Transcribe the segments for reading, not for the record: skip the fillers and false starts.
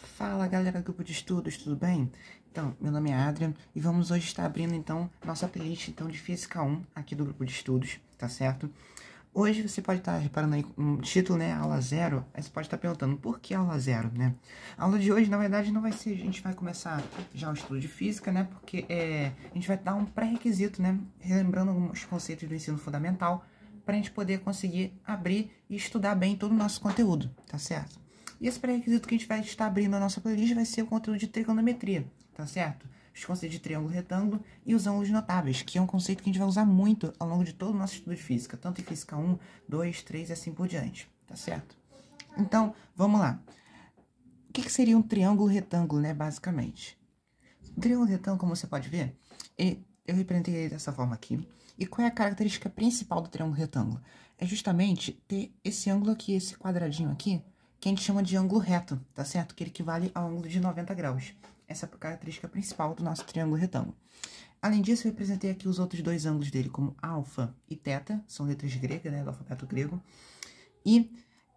Fala galera do grupo de estudos, tudo bem? Então, meu nome é Adrian e vamos hoje estar abrindo então nossa playlist então, de Física 1 aqui do grupo de estudos, tá certo? Hoje você pode estar reparando aí no título, né, aula 0, aí você pode estar perguntando por que aula 0, né? A aula de hoje, na verdade, não vai ser, a gente vai começar já o estudo de Física, né, porque a gente vai dar um pré-requisito, né, relembrando alguns conceitos do ensino fundamental, para a gente poder conseguir abrir e estudar bem todo o nosso conteúdo, tá certo? E esse pré-requisito que a gente vai estar abrindo na nossa playlist vai ser o conteúdo de trigonometria, tá certo? Os conceitos de triângulo retângulo e os ângulos notáveis, que é um conceito que a gente vai usar muito ao longo de todo o nosso estudo de física, tanto em física 1, 2, 3 e assim por diante, tá certo? Então, vamos lá. O que seria um triângulo retângulo, né, basicamente? O triângulo retângulo, como você pode ver, eu representei ele dessa forma aqui. E qual é a característica principal do triângulo retângulo? É justamente ter esse ângulo aqui, esse quadradinho aqui, que a gente chama de ângulo reto, tá certo? Que ele equivale ao ângulo de 90 graus. Essa é a característica principal do nosso triângulo retângulo. Além disso, eu representei aqui os outros dois ângulos dele como alfa e teta, são letras gregas, né, do alfabeto grego. E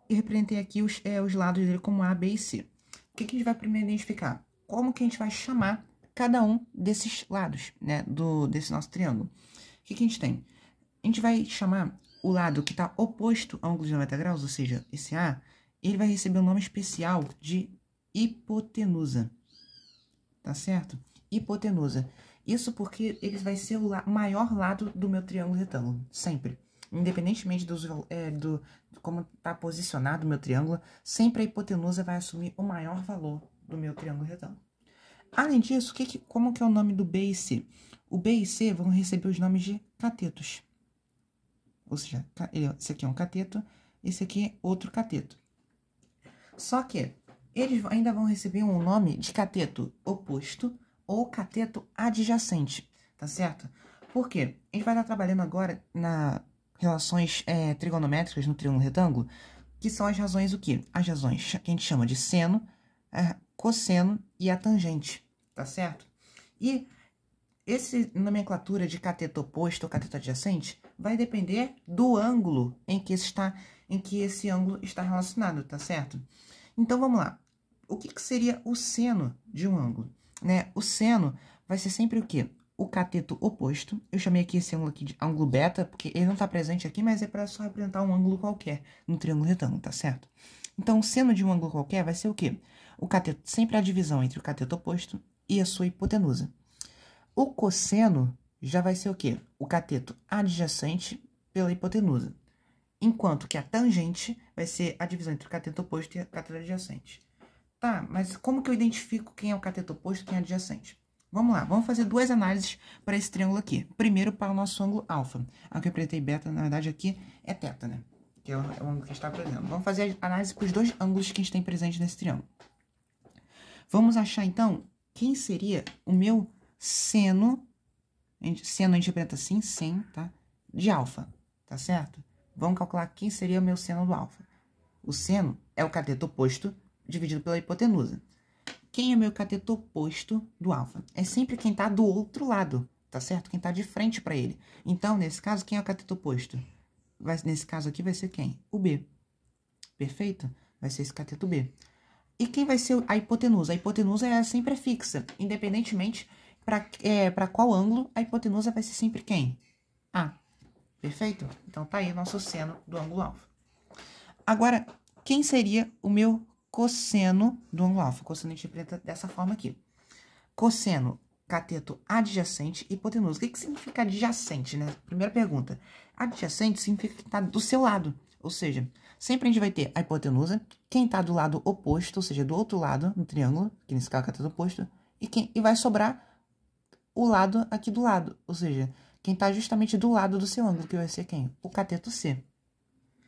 eu representei aqui os lados dele como A, B e C. O que a gente vai primeiro identificar? Como que a gente vai chamar cada um desses lados, né, desse nosso triângulo? O que a gente tem? A gente vai chamar o lado que está oposto ao ângulo de 90 graus, ou seja, esse A, ele vai receber um nome especial de hipotenusa. Tá certo? Hipotenusa. Isso porque ele vai ser o maior lado do meu triângulo retângulo, sempre. Independentemente de como está posicionado o meu triângulo, sempre a hipotenusa vai assumir o maior valor do meu triângulo retângulo. Além disso, como que é o nome do B e C? O B e C vão receber os nomes de catetos. Ou seja, esse aqui é um cateto, esse aqui é outro cateto. Só que eles ainda vão receber um nome de cateto oposto ou cateto adjacente, tá certo? Por quê? A gente vai estar trabalhando agora nas relações trigonométricas no triângulo retângulo, que são as razões o quê? As razões que a gente chama de seno, cosseno e a tangente, tá certo? E essa nomenclatura de cateto oposto ou cateto adjacente vai depender do ângulo em que esse ângulo está relacionado, tá certo? Então, vamos lá. O que seria o seno de um ângulo? Né? O seno vai ser sempre o quê? O cateto oposto. Eu chamei aqui esse ângulo aqui de ângulo beta, porque ele não está presente aqui, mas é para só representar um ângulo qualquer no triângulo retângulo, tá certo? Então, o seno de um ângulo qualquer vai ser o quê? O cateto, sempre a divisão entre o cateto oposto e a sua hipotenusa. O cosseno já vai ser o quê? O cateto adjacente pela hipotenusa. Enquanto que a tangente vai ser a divisão entre o cateto oposto e o cateto adjacente. Tá, mas como que eu identifico quem é o cateto oposto e quem é adjacente? Vamos lá, vamos fazer duas análises para esse triângulo aqui. Primeiro para o nosso ângulo alfa. Aqui eu representei beta, na verdade aqui é teta, né? Que é o ângulo que está presente. Vamos fazer a análise para os dois ângulos que a gente tem presente nesse triângulo. Vamos achar, então, quem seria o meu seno. Seno a gente representa assim, sem, tá? De alfa, tá certo? Vamos calcular quem seria o meu seno do alfa. O seno é o cateto oposto dividido pela hipotenusa. Quem é o meu cateto oposto do alfa? É sempre quem está do outro lado, tá certo? Quem está de frente para ele. Então, nesse caso, quem é o cateto oposto? Nesse caso aqui vai ser quem? O B. Perfeito? Vai ser esse cateto B. E quem vai ser a hipotenusa? A hipotenusa é sempre fixa, independentemente para qual ângulo, a hipotenusa vai ser sempre quem? A. Perfeito? Então, tá aí o nosso seno do ângulo alfa. Agora, quem seria o meu cosseno do ângulo alfa? O cosseno a gente interpreta dessa forma aqui. Cosseno, cateto adjacente, hipotenusa. O que significa adjacente, né? Primeira pergunta. Adjacente significa que está do seu lado. Ou seja, sempre a gente vai ter a hipotenusa, quem está do lado oposto, ou seja, do outro lado no triângulo, que nesse caso é o cateto oposto, e vai sobrar o lado aqui do lado, ou seja, quem está justamente do lado do seu ângulo, que vai ser quem? O cateto C.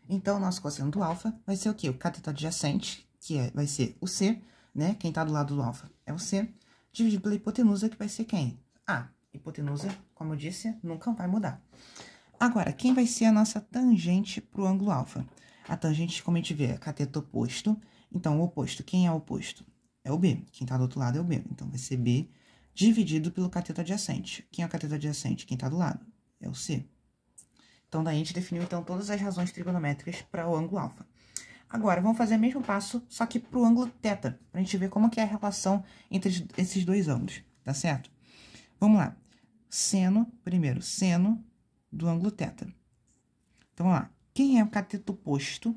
Então, o nosso cosseno do alfa vai ser o quê? O cateto adjacente, que vai ser o C, né? Quem está do lado do alfa é o C, dividido pela hipotenusa, que vai ser quem? A. Hipotenusa, como eu disse, nunca vai mudar. Agora, quem vai ser a nossa tangente para o ângulo alfa? A tangente, como a gente vê, é cateto oposto. Então, o oposto, quem é o oposto? É o B. Quem está do outro lado é o B. Então, vai ser B dividido pelo cateto adjacente. Quem é o cateto adjacente? Quem está do lado? É o C. Então, daí a gente definiu, então, todas as razões trigonométricas para o ângulo alfa. Agora, vamos fazer o mesmo passo, só que para o ângulo θ, para a gente ver como que é a relação entre esses dois ângulos, tá certo? Vamos lá. Primeiro, seno do ângulo θ. Então, vamos lá. Quem é o cateto oposto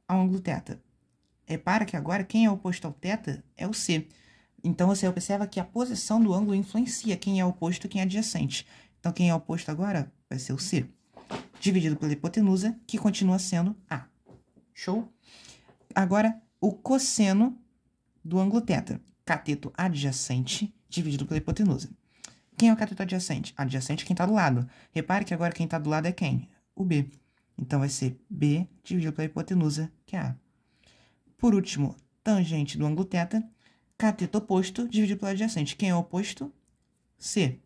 ao ângulo θ? Repara que agora quem é oposto ao θ é o C. Então, você observa que a posição do ângulo influencia quem é oposto e quem é adjacente. Então, quem é oposto agora vai ser o C, dividido pela hipotenusa, que continua sendo A. Show? Agora, o cosseno do ângulo θ. Cateto adjacente, dividido pela hipotenusa. Quem é o cateto adjacente? Adjacente é quem está do lado. Repare que agora quem está do lado é quem? O B. Então, vai ser B dividido pela hipotenusa, que é A. Por último, tangente do ângulo θ. Cateto oposto dividido pelo adjacente. Quem é o oposto? C.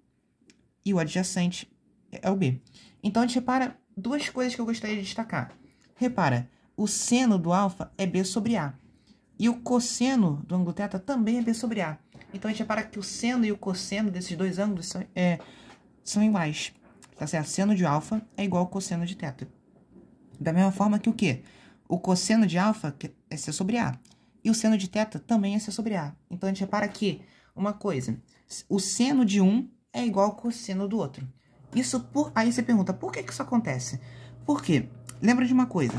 E o adjacente é o B. Então, a gente repara duas coisas que eu gostaria de destacar. Repara, o seno do alfa é B sobre A. E o cosseno do ângulo θ também é B sobre A. Então, a gente repara que o seno e o cosseno desses dois ângulos são iguais. Tá certo? Seno de alfa é igual ao cosseno de θ. Da mesma forma que o quê? O cosseno de alfa é C sobre A. E o seno de θ também é C sobre A. Então, a gente repara que uma coisa. O seno de um é igual ao cosseno do outro. Aí você pergunta, por que isso acontece? Por quê? Lembra de uma coisa.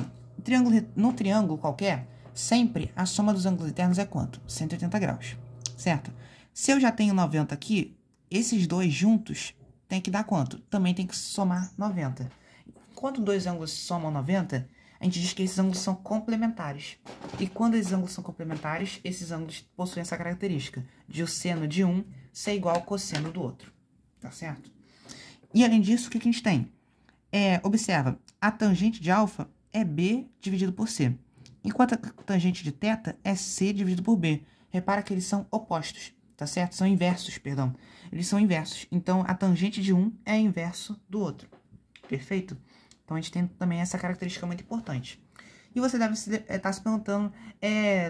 No triângulo qualquer, sempre a soma dos ângulos internos é quanto? 180 graus. Certo? Se eu já tenho 90 aqui, esses dois juntos tem que dar quanto? Também tem que somar 90. Quando dois ângulos somam 90, a gente diz que esses ângulos são complementares. E quando esses ângulos são complementares, esses ângulos possuem essa característica de o seno de um ser igual ao cosseno do outro. Tá certo? E além disso, o que a gente tem? Observa, a tangente de alfa é B dividido por C. Enquanto a tangente de θ é C dividido por B. Repara que eles são opostos, tá certo? São inversos, perdão. Eles são inversos. Então, a tangente de um é inverso do outro. Perfeito? Então, a gente tem também essa característica muito importante. E você deve estar se perguntando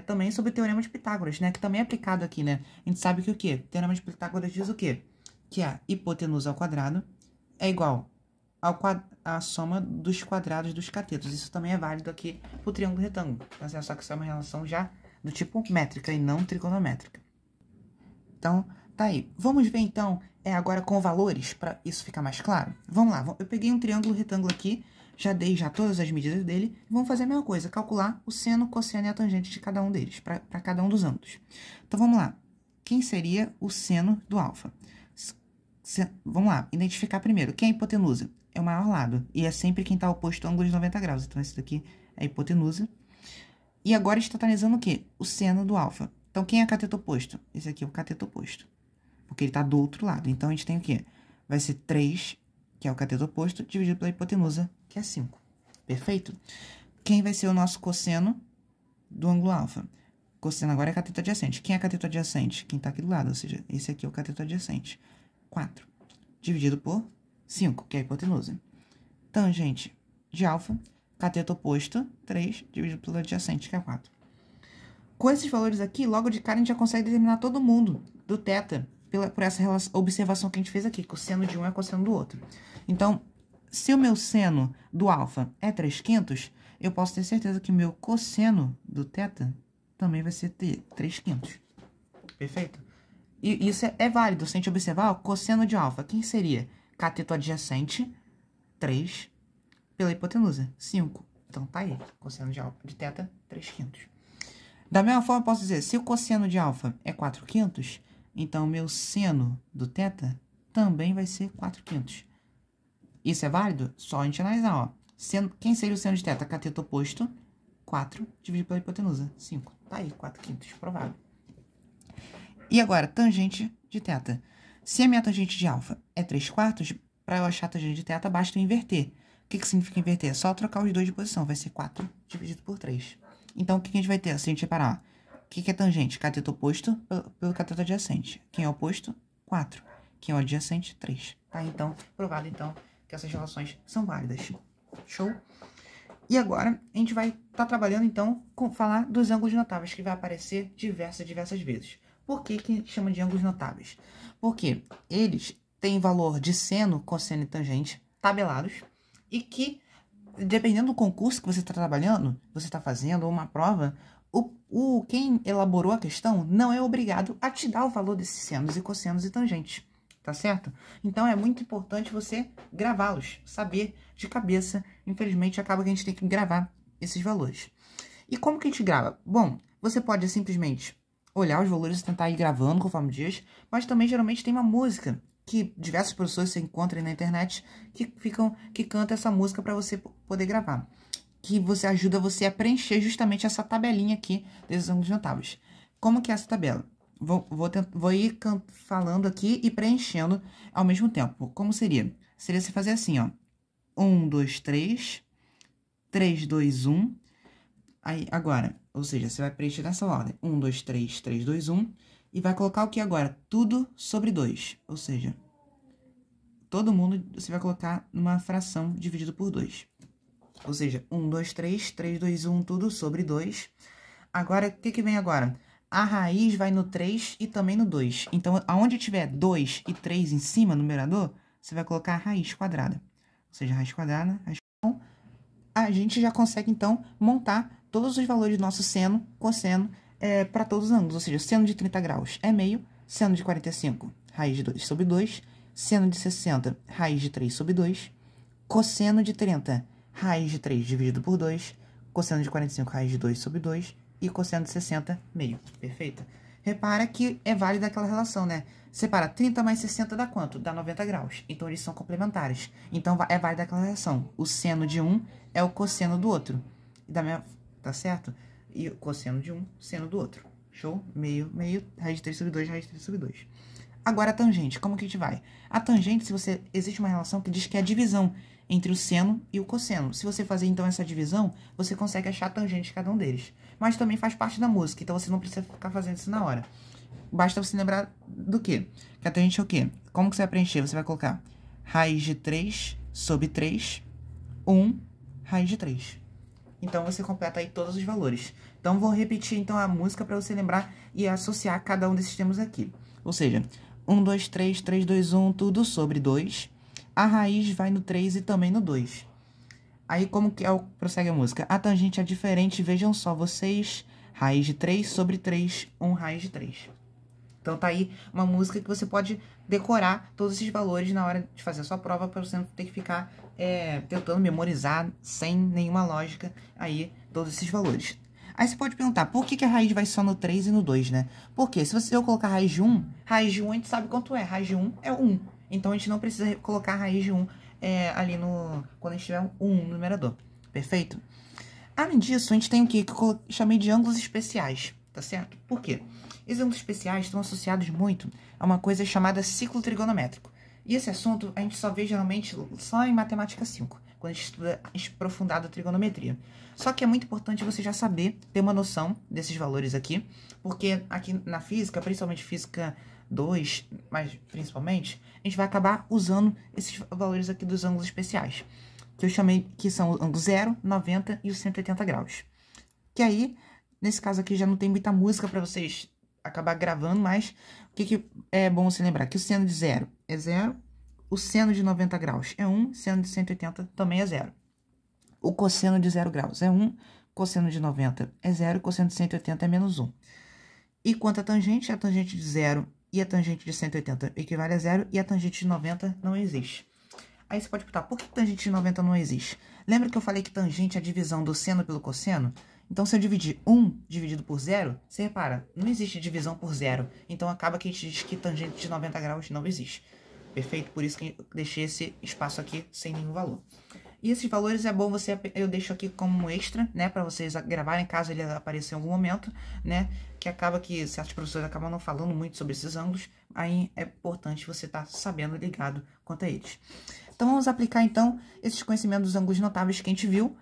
também sobre o Teorema de Pitágoras, né? Que também é aplicado aqui, né? A gente sabe que o quê? O Teorema de Pitágoras diz o quê? Que a hipotenusa ao quadrado é igual à soma dos quadrados dos catetos. Isso também é válido aqui para o triângulo retângulo. Tá certo? Só que isso é uma relação já do tipo métrica e não trigonométrica. Então, tá aí. Vamos ver, então, agora com valores, para isso ficar mais claro? Vamos lá. Eu peguei um triângulo retângulo aqui, já dei todas as medidas dele. Vamos fazer a mesma coisa, calcular o seno, cosseno e a tangente de cada um deles, para cada um dos ângulos. Então, vamos lá. Quem seria o seno do alfa? Vamos lá, identificar primeiro. Quem é a hipotenusa? É o maior lado, e é sempre quem está oposto ao ângulo de 90 graus. Então, esse daqui é a hipotenusa. E agora está analisando o quê? O seno do alfa. Então, quem é o cateto oposto? Esse aqui é o cateto oposto, porque ele está do outro lado. Então, a gente tem o quê? Vai ser 3, que é o cateto oposto, dividido pela hipotenusa, que é 5. Perfeito? Quem vai ser o nosso cosseno do ângulo alfa? Cosseno agora é cateto adjacente. Quem é cateto adjacente? Quem está aqui do lado, ou seja, esse aqui é o cateto adjacente. 4, dividido por 5, que é a hipotenusa. Tangente de alfa, cateto oposto, 3, dividido pelo adjacente, que é 4. Com esses valores aqui, logo de cara a gente já consegue determinar todo mundo do θ, por essa observação que a gente fez aqui, que o seno de um é cosseno do outro. Então, se o meu seno do alfa é 3/5, eu posso ter certeza que o meu cosseno do θ também vai ser 3/5. Perfeito? E isso é válido. Se a gente observar, o cosseno de alfa, quem seria? Cateto adjacente, 3, pela hipotenusa, 5. Então, tá aí. Cosseno de θ, 3/5. Da mesma forma, eu posso dizer, se o cosseno de alfa é 4/5, então o meu seno do θ também vai ser 4/5. Isso é válido? Só a gente analisar, ó. Quem seria o seno de θ? Cateto oposto, 4, dividido pela hipotenusa, 5. Tá aí, 4/5, provável. E agora, tangente de θ. Se a minha tangente de alfa é 3/4, para eu achar a tangente de θ, basta eu inverter. O que significa inverter? É só trocar os dois de posição. Vai ser 4 dividido por 3. Então, o que a gente vai ter? Se a gente reparar, o que é tangente? Cateto oposto pelo cateto adjacente. Quem é oposto? 4. Quem é o adjacente? 3. Tá? Então, provado, então, que essas relações são válidas. Show? E agora, a gente vai estar trabalhando, então, com falar dos ângulos notáveis, que vai aparecer diversas vezes. Por que chama de ângulos notáveis? Porque eles têm valor de seno, cosseno e tangente tabelados e que dependendo do concurso que você está trabalhando, você está fazendo, ou uma prova, quem elaborou a questão não é obrigado a te dar o valor desses senos e cossenos e tangentes, tá certo? Então é muito importante você gravá-los, saber de cabeça. Infelizmente acaba que a gente tem que gravar esses valores. E como que a gente grava? Bom, você pode simplesmente olhar os valores e tentar ir gravando conforme os dias, mas também geralmente tem uma música que diversos professores você encontra aí na internet que canta essa música para você poder gravar, que você ajuda você a preencher justamente essa tabelinha aqui desses ângulos notáveis. Como que é essa tabela? Vou ir falando aqui e preenchendo ao mesmo tempo. Como seria? Seria você fazer assim, ó. 1, 2, 3, 3, 2, 1. Aí, agora, ou seja, você vai preencher nessa ordem. 1, 2, 3, 3, 2, 1. E vai colocar o que agora? Tudo sobre 2. Ou seja, todo mundo você vai colocar numa fração dividido por 2. Ou seja, 1, 2, 3, 3, 2, 1, tudo sobre 2. Agora, o que vem agora? A raiz vai no 3 e também no 2. Então, aonde tiver 2 e 3 em cima, no numerador, você vai colocar a raiz quadrada. Ou seja, raiz quadrada, a gente já consegue, então, montar todos os valores do nosso seno, cosseno, para todos os ângulos. Ou seja, seno de 30 graus é meio, seno de 45, raiz de 2 sobre 2, seno de 60, raiz de 3 sobre 2, cosseno de 30, raiz de 3 dividido por 2, cosseno de 45, raiz de 2 sobre 2, e cosseno de 60, meio. Perfeito? Repara que é válida aquela relação, né? Separa 30 mais 60 dá quanto? Dá 90 graus. Então, eles são complementares. Então, é válida aquela relação. O seno de um é o cosseno do outro. Tá certo? E o cosseno de um, seno do outro. Show? Meio, meio, raiz de 3 sobre 2, raiz de 3 sobre 2. Agora, a tangente. Como que a gente vai? A tangente, existe uma relação que diz que é a divisão entre o seno e o cosseno. Se você fazer, então, essa divisão, você consegue achar a tangente de cada um deles. Mas também faz parte da música, então você não precisa ficar fazendo isso na hora. Basta você lembrar do quê? Que a tangente é o quê? Como que você vai preencher? Você vai colocar raiz de 3 sobre 3, 1, raiz de 3. Então, você completa aí todos os valores. Então, vou repetir, então, a música para você lembrar e associar cada um desses termos aqui. Ou seja, 1, 2, 3, 3, 2, 1, tudo sobre 2. A raiz vai no 3 e também no 2. Aí, como que prossegue a música? A tangente é diferente, vejam só vocês. Raiz de 3 sobre 3, 1 raiz de 3. Então, tá aí uma música que você pode decorar todos esses valores na hora de fazer a sua prova, para você não ter que ficar tentando memorizar sem nenhuma lógica aí todos esses valores. Aí você pode perguntar, por que a raiz vai só no 3 e no 2, né? Porque se eu colocar raiz de 1 a gente sabe quanto é. Raiz de 1 é 1. Então, a gente não precisa colocar a raiz de 1 ali quando a gente tiver um 1 no numerador. Perfeito? Além disso, a gente tem o que eu chamei de ângulos especiais, tá certo? Por quê? Esses ângulos especiais estão associados muito a uma coisa chamada ciclo trigonométrico. E esse assunto a gente só vê geralmente só em matemática 5, quando a gente estuda aprofundado a trigonometria. Só que é muito importante você já saber, ter uma noção desses valores aqui, porque aqui na física, principalmente física 2, mas principalmente, a gente vai acabar usando esses valores aqui dos ângulos especiais, que eu chamei, que são o ângulo 0, 90 e os 180 graus. Que aí, nesse caso aqui, já não tem muita música para vocês acabar gravando, mas o que é bom você lembrar? Que o seno de 0 é 0, o seno de 90 graus é 1, seno de 180 também é 0. O cosseno de 0 graus é 1, cosseno de 90 é 0, cosseno de 180 é menos 1. E quanto à tangente, a tangente de 0 e a tangente de 180 equivale a 0 e a tangente de 90 não existe. Aí você pode perguntar, por que tangente de 90 não existe? Lembra que eu falei que tangente é a divisão do seno pelo cosseno? Então, se eu dividir 1 dividido por 0, você repara, não existe divisão por 0. Então, acaba que a gente diz que tangente de 90 graus não existe. Perfeito? Por isso que eu deixei esse espaço aqui sem nenhum valor. E esses valores é bom eu deixo aqui como um extra, né? Para vocês gravarem, caso ele apareça em algum momento, né? Que acaba que certos professores acabam não falando muito sobre esses ângulos. Aí é importante você estar sabendo, ligado quanto a eles. Então, vamos aplicar, então, esses conhecimentos dos ângulos notáveis que a gente viu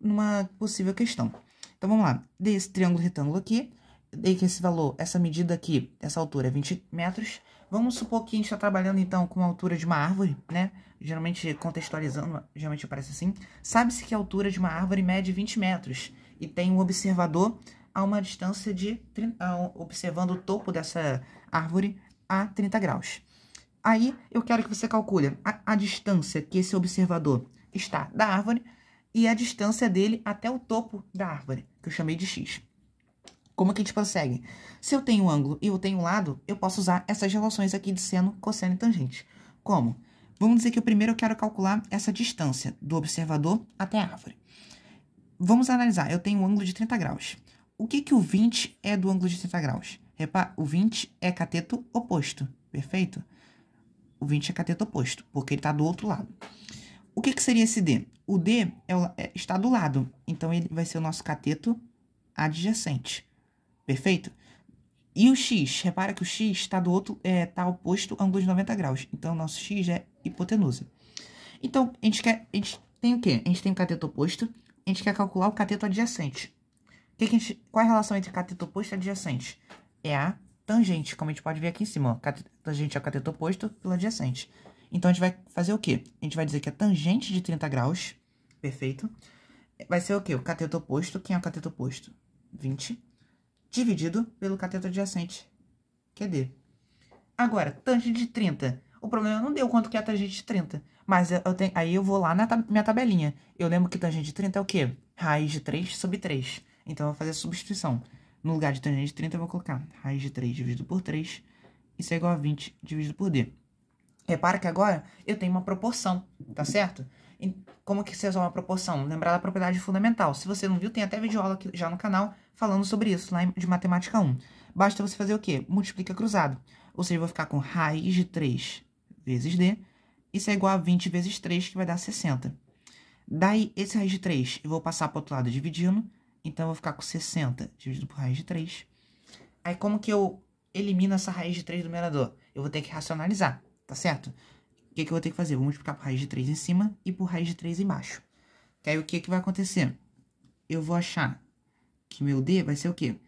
numa possível questão. Então, vamos lá. Dei esse triângulo retângulo aqui. Dei que esse valor, essa medida aqui, essa altura é 20 metros. Vamos supor que a gente está trabalhando, então, com a altura de uma árvore, né? Geralmente, contextualizando, geralmente aparece assim. Sabe-se que a altura de uma árvore mede 20 metros. E tem um observador a uma distância de... observando o topo dessa árvore a 30 graus. Aí, eu quero que você calcule a distância que esse observador está da árvore e a distância dele até o topo da árvore, que eu chamei de x. Como que a gente prossegue? Se eu tenho um ângulo e eu tenho um lado, eu posso usar essas relações aqui de seno, cosseno e tangente. Como? Vamos dizer que primeiro eu quero calcular essa distância do observador até a árvore. Vamos analisar. Eu tenho um ângulo de 30 graus. O que o 20 é do ângulo de 30 graus? Repara, o 20 é cateto oposto, perfeito? O 20 é cateto oposto, porque ele está do outro lado. O que seria esse D? O D está do lado, então ele vai ser o nosso cateto adjacente. Perfeito? E o X, repara que o X está do outro, tá oposto ao ângulo de 90 graus. Então, o nosso X é hipotenusa. Então, a gente tem o quê? A gente tem o cateto oposto, a gente quer calcular o cateto adjacente. Qual é a relação entre cateto oposto e adjacente? É a tangente, como a gente pode ver aqui em cima. Ó, tangente é o cateto oposto pelo adjacente. Então, a gente vai fazer o quê? A gente vai dizer que a tangente de 30 graus, perfeito, vai ser o quê? O cateto oposto. Quem é o cateto oposto? 20. Dividido pelo cateto adjacente, que é D. Agora, tangente de 30. O problema não deu quanto que é a tangente de 30. Mas aí eu vou lá na minha tabelinha. Eu lembro que tangente de 30 é o quê? Raiz de 3 sobre 3. Então, eu vou fazer a substituição. No lugar de tangente de 30, eu vou colocar raiz de 3 dividido por 3. Isso é igual a 20 dividido por D. Repara que agora eu tenho uma proporção, tá certo? Como que se resolve uma proporção? Lembrar da propriedade fundamental. Se você não viu, tem até vídeo aula aqui já no canal falando sobre isso, lá de Matemática 1. Basta você fazer o quê? Multiplica cruzado. Ou seja, eu vou ficar com raiz de 3 vezes D. Isso é igual a 20 vezes 3, que vai dar 60. Daí, esse raiz de 3, eu vou passar para o outro lado dividindo. Então, eu vou ficar com 60 dividido por raiz de 3. Aí, como que eu elimino essa raiz de 3 do numerador? Eu vou ter que racionalizar, tá certo? O que eu vou ter que fazer? Eu vou multiplicar por raiz de 3 em cima e por raiz de 3 embaixo. Que aí, o que vai acontecer? Eu vou achar que meu D vai ser o quê?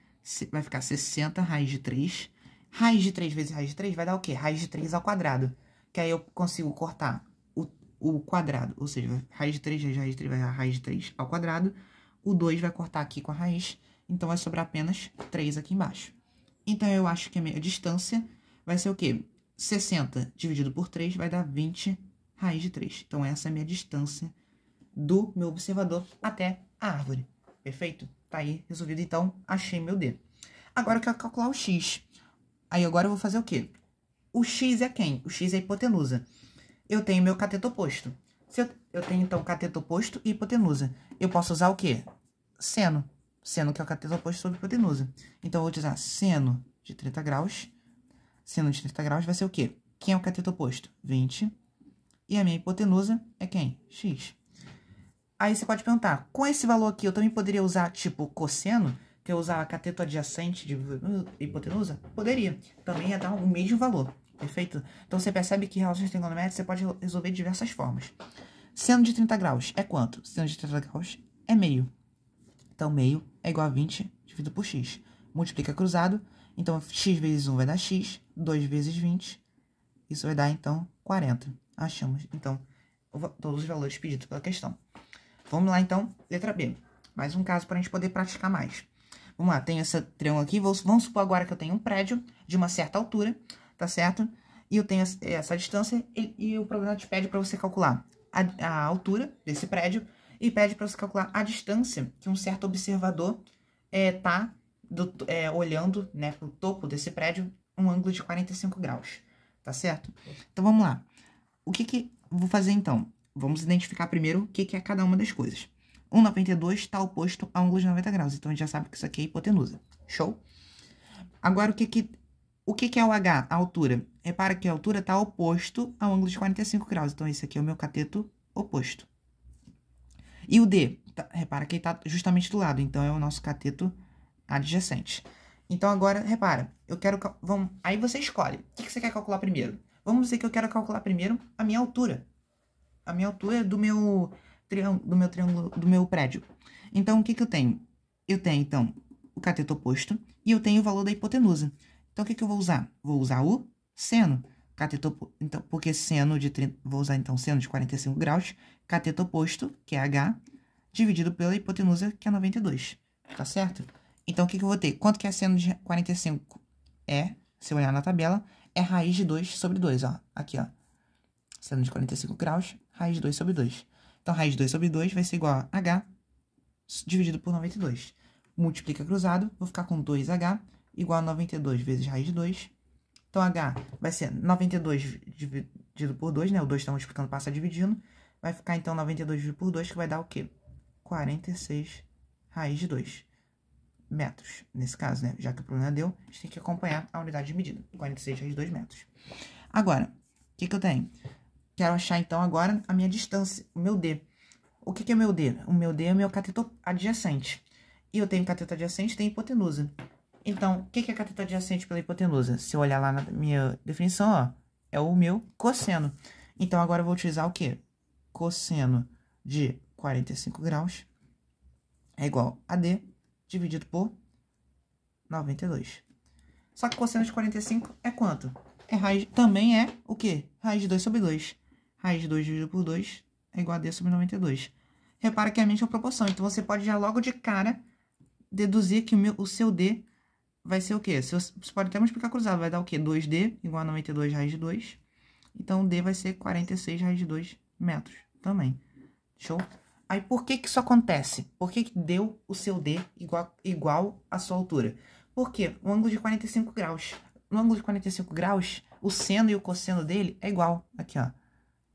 Vai ficar 60 raiz de 3. Raiz de 3 vezes raiz de 3 vai dar o quê? Raiz de 3 ao quadrado. Que aí eu consigo cortar o quadrado. Ou seja, raiz de 3 vezes raiz de 3 vai dar raiz de 3 ao quadrado. O 2 vai cortar aqui com a raiz. Então, vai sobrar apenas 3 aqui embaixo. Então, eu acho que a minha distância vai ser o quê? 60 dividido por 3 vai dar 20 raiz de 3. Então, essa é a minha distância do meu observador até a árvore. Perfeito? Tá aí resolvido. Então, achei meu D. Agora, eu quero calcular o X. Aí, agora eu vou fazer o quê? O X é quem? O X é a hipotenusa. Eu tenho meu cateto oposto. Eu tenho, então, cateto oposto e hipotenusa. Eu posso usar o quê? Seno. Seno que é o cateto oposto sobre hipotenusa. Então, eu vou utilizar seno de 30 graus. Seno de 30 graus vai ser o quê? Quem é o cateto oposto? 20. E a minha hipotenusa é quem? X. Aí você pode perguntar, com esse valor aqui, eu também poderia usar, tipo, cosseno? Que eu usava cateto adjacente de hipotenusa? Poderia. Também ia dar o mesmo valor. Perfeito? Então, você percebe que relações trigonométricas você pode resolver de diversas formas. Seno de 30 graus é quanto? Seno de 30 graus é meio. Então, meio é igual a 20 dividido por x. Multiplica cruzado. Então, x vezes 1 vai dar x. 2 vezes 20. Isso vai dar, então, 40. Achamos, então, todos os valores pedidos pela questão. Vamos lá, então, letra B. Mais um caso para a gente poder praticar mais. Vamos lá, tem esse triângulo aqui. Vamos supor agora que eu tenho um prédio de uma certa altura, tá certo? E eu tenho essa distância e o programa te pede para você calcular a altura desse prédio e pede para você calcular a distância que um certo observador está olhando, né, para o topo desse prédio, um ângulo de 45 graus, tá certo? Então, vamos lá. O que eu vou fazer, então? Vamos identificar primeiro o que é cada uma das coisas. 1,92 está oposto a um ângulo de 90 graus, então a gente já sabe que isso aqui é hipotenusa. Show? Agora, o que é o H, a altura? Repara que a altura está oposto ao ângulo de 45 graus, então esse aqui é o meu cateto oposto. E o D, repara que ele está justamente do lado, então é o nosso cateto adjacente. Então, agora, repara, aí você escolhe. O que você quer calcular primeiro? Vamos dizer que eu quero calcular primeiro a minha altura. A minha altura do meu triângulo, do meu prédio. Então, o que eu tenho? Eu tenho, então, o cateto oposto e eu tenho o valor da hipotenusa. Então, o que eu vou usar? Vou usar o seno. Então, porque seno de 30, vou usar, então, seno de 45 graus, cateto oposto, que é H, dividido pela hipotenusa, que é 92. Tá certo? Então, o que eu vou ter? Quanto que é seno de 45? Se eu olhar na tabela, é raiz de 2 sobre 2, ó. Aqui, ó. Seno de 45 graus, raiz de 2 sobre 2. Então, raiz de 2 sobre 2 vai ser igual a h dividido por 92. Multiplica cruzado, vou ficar com 2h igual a 92 vezes raiz de 2. Então, h vai ser 92 dividido por 2, né? O 2 está multiplicando, passa dividindo. Vai ficar, então, 92 dividido por 2, que vai dar o quê? 46 raiz de 2 metros. Nesse caso, né? Já que o problema deu, a gente tem que acompanhar a unidade de medida. 46 raiz de 2 metros. Agora, o que eu tenho? Quero achar, então, agora a minha distância, o meu D. O que é meu D? O meu D é o meu cateto adjacente. E eu tenho cateto adjacente, tem hipotenusa. Então, o que é cateto adjacente pela hipotenusa? Se eu olhar lá na minha definição, ó, é o meu cosseno. Então, agora eu vou utilizar o quê? Cosseno de 45 graus é igual a D dividido por 92. Só que cosseno de 45 é quanto? Também é o quê? Raiz de 2 sobre 2. Raiz de 2 dividido por 2 é igual a D sobre 92. Repara que é a mesma proporção. Então, você pode já logo de cara deduzir que o seu D vai ser o quê? Você pode até multiplicar cruzado. Vai dar o quê? 2D igual a 92 raiz de 2. Então, D vai ser 46 raiz de 2 metros também. Show? Aí, por que isso acontece? Por que deu o seu D igual à sua altura? Porque o ângulo de 45 graus. No ângulo de 45 graus, o seno e o cosseno dele é igual. Aqui, ó.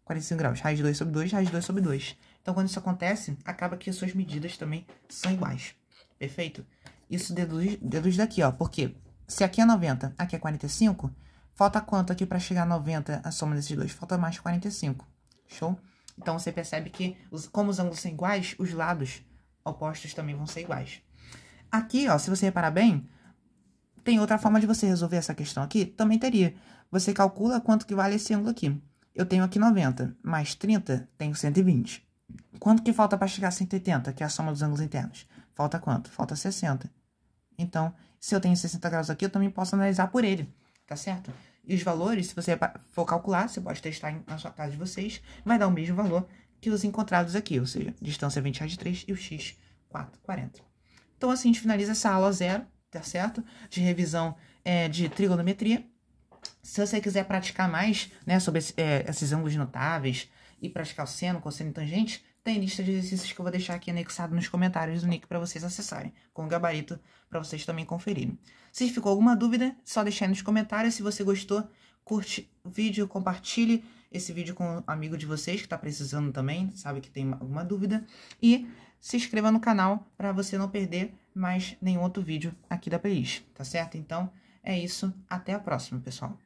45 graus. Raiz de 2 sobre 2, raiz de 2 sobre 2. Então, quando isso acontece, acaba que as suas medidas também são iguais. Perfeito? Isso deduz daqui, ó. Porque se aqui é 90, aqui é 45, falta quanto aqui para chegar a 90, a soma desses dois? Falta mais 45. Show? Então, você percebe que, como os ângulos são iguais, os lados opostos também vão ser iguais. Aqui, ó, se você reparar bem, tem outra forma de você resolver essa questão aqui? Também teria. Você calcula quanto que vale esse ângulo aqui. Eu tenho aqui 90, mais 30, tenho 120. Quanto que falta para chegar a 180, que é a soma dos ângulos internos? Falta quanto? Falta 60. Então, se eu tenho 60 graus aqui, eu também posso analisar por ele, tá certo? E os valores, se você for calcular, você pode testar na sua casa de vocês, vai dar o mesmo valor que os encontrados aqui, ou seja, distância 20 raiz de 3 e o x 4,40. Então, assim, a gente finaliza essa aula 0, tá certo? De revisão de trigonometria. Se você quiser praticar mais, né, sobre esses ângulos notáveis e praticar o seno, cosseno e tangente, tem lista de exercícios que eu vou deixar aqui anexado nos comentários do link para vocês acessarem, com o gabarito para vocês também conferirem. Se ficou alguma dúvida, só deixar aí nos comentários. Se você gostou, curte o vídeo, compartilhe esse vídeo com um amigo de vocês que está precisando também, sabe que tem alguma dúvida. E se inscreva no canal para você não perder mais nenhum outro vídeo aqui da playlist, tá certo? Então, é isso. Até a próxima, pessoal.